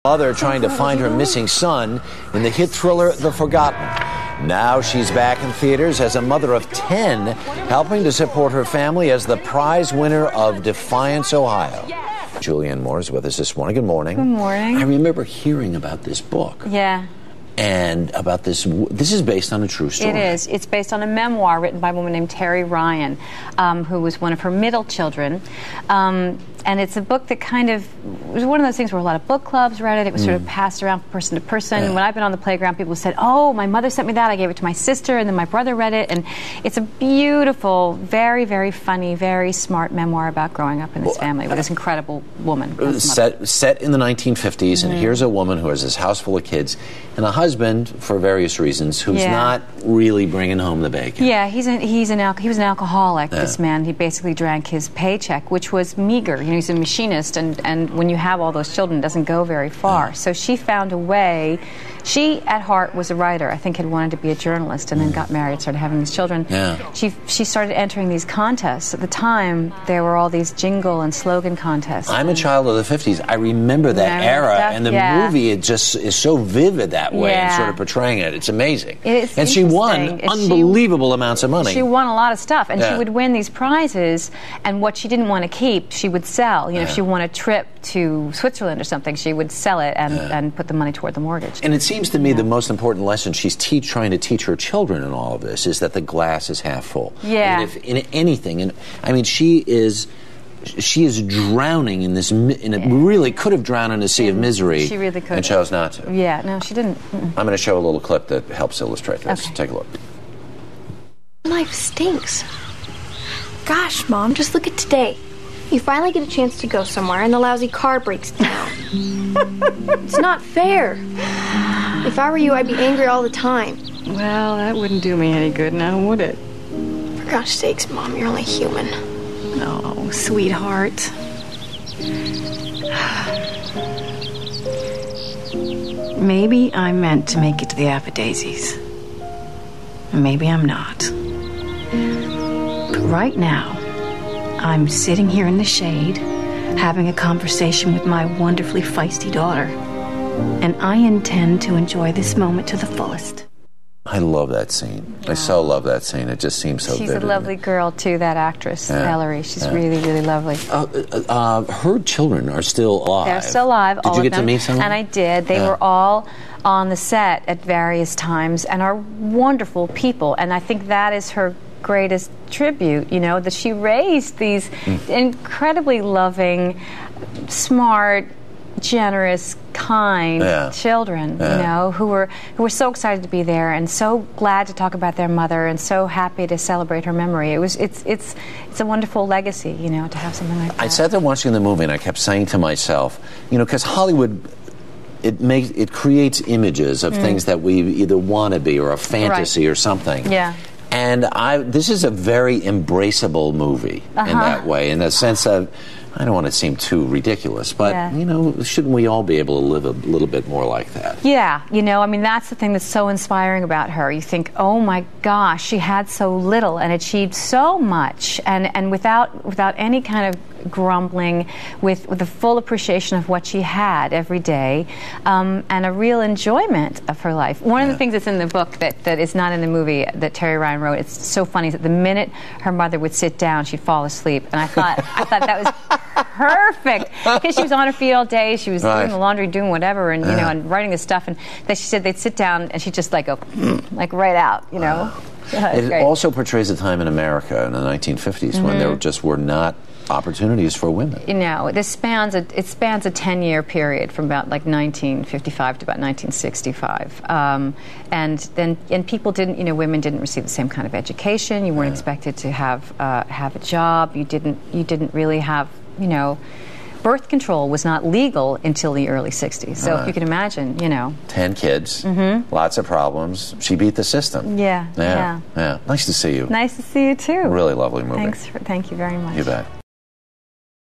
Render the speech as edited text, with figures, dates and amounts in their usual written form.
Mother trying to find her missing son in the hit thriller The Forgotten. Now she's back in theaters as a mother of 10, helping to support her family as the prize winner of Defiance, Ohio. Julianne Moore is with us this morning. Good morning. Good morning. I remember hearing about this book. Yeah. And about this is based on a true story. It is. It's based on a memoir written by a woman named Terry Ryan, who was one of her middle children. And it's a book that kind of was one of those things where a lot of book clubs read it. It was sort of passed around from person to person. And when I've been on the playground, people said, "Oh, my mother sent me that. I gave it to my sister, and then my brother read it." And it's a beautiful, very, very funny, very smart memoir about growing up in this family with this incredible woman. Set in the 1950s, and here's a woman who has this house full of kids and a husband, for various reasons, who's not really bringing home the bacon. Yeah, he was an alcoholic. This man, he basically drank his paycheck, which was meager. You know, he's a machinist, and when you have all those children, it doesn't go very far. So she found a way. She, at heart, was a writer. I think had wanted to be a journalist, and then got married, started having these children. She started entering these contests. At the time, there were all these jingle and slogan contests. I'm a child of the 50s. I remember that era, and the movie, it just is so vivid that way, and sort of portraying it. It's amazing. And she won unbelievable amounts of money. She won a lot of stuff, and she would win these prizes, and what she didn't want to keep, she would sell. You know, if she won a trip to Switzerland or something, she would sell it and put the money toward the mortgage. And it seems to me the most important lesson she's trying to teach her children in all of this is that the glass is half full. Yeah. I mean, if in anything, and I mean, she is drowning in this. Really could have drowned in a sea of misery. She really could. And chose not to. Yeah. No, she didn't. I'm going to show a little clip that helps illustrate this. Okay. Take a look. Life stinks. Gosh, Mom, just look at today. You finally get a chance to go somewhere and the lousy car breaks down. It's not fair. If I were you, I'd be angry all the time. Well, that wouldn't do me any good now, would it? For gosh sakes, Mom, you're only human. Oh, sweetheart. Maybe I'm meant to make it to the Aphidaisies. Maybe I'm not. But right now, I'm sitting here in the shade, having a conversation with my wonderfully feisty daughter. And I intend to enjoy this moment to the fullest. I love that scene. I so love that scene. It just seems so vivid. She's a lovely girl, too, that actress, Ellery. She's really, really lovely. Her children are still alive. They're still alive, all of them. Did you get to meet some of them? And I did. They were all on the set at various times and are wonderful people. And I think that is her greatest tribute, you know, that she raised these incredibly loving, smart, generous, kind children, you know, who were so excited to be there and so glad to talk about their mother and so happy to celebrate her memory. It's a wonderful legacy, you know, to have something like that. I sat there watching the movie and I kept saying to myself, you know, because Hollywood, it creates images of things that we either want to be or a fantasy or something. Yeah. And this is a very embraceable movie in that way, in the sense of, I don't want to seem too ridiculous, but, you know, shouldn't we all be able to live a little bit more like that? Yeah, you know, I mean, that's the thing that's so inspiring about her. You think, oh my gosh, she had so little and achieved so much, and without any kind of grumbling, with a full appreciation of what she had every day, and a real enjoyment of her life. One of the things that's in the book that is not in the movie that Terry Ryan wrote, it's so funny, is that the minute her mother would sit down, she'd fall asleep. And I thought that was perfect, because she was on her feet all day. She was doing the laundry, doing whatever, and you know, and writing this stuff. And then she said they'd sit down, and she'd just like go, like right out, you know. It also portrays a time in America in the 1950s when there just were not opportunities for women. You know, it spans a 10-year period from about like 1955 to about 1965, and people didn't, you know, women didn't receive the same kind of education. You weren't expected to have a job. You didn't really have, you know, birth control was not legal until the early 60s. So if you can imagine, you know. 10 kids, lots of problems. She beat the system. Yeah. Nice to see you. Nice to see you too. Really lovely movie. Thank you very much. You bet.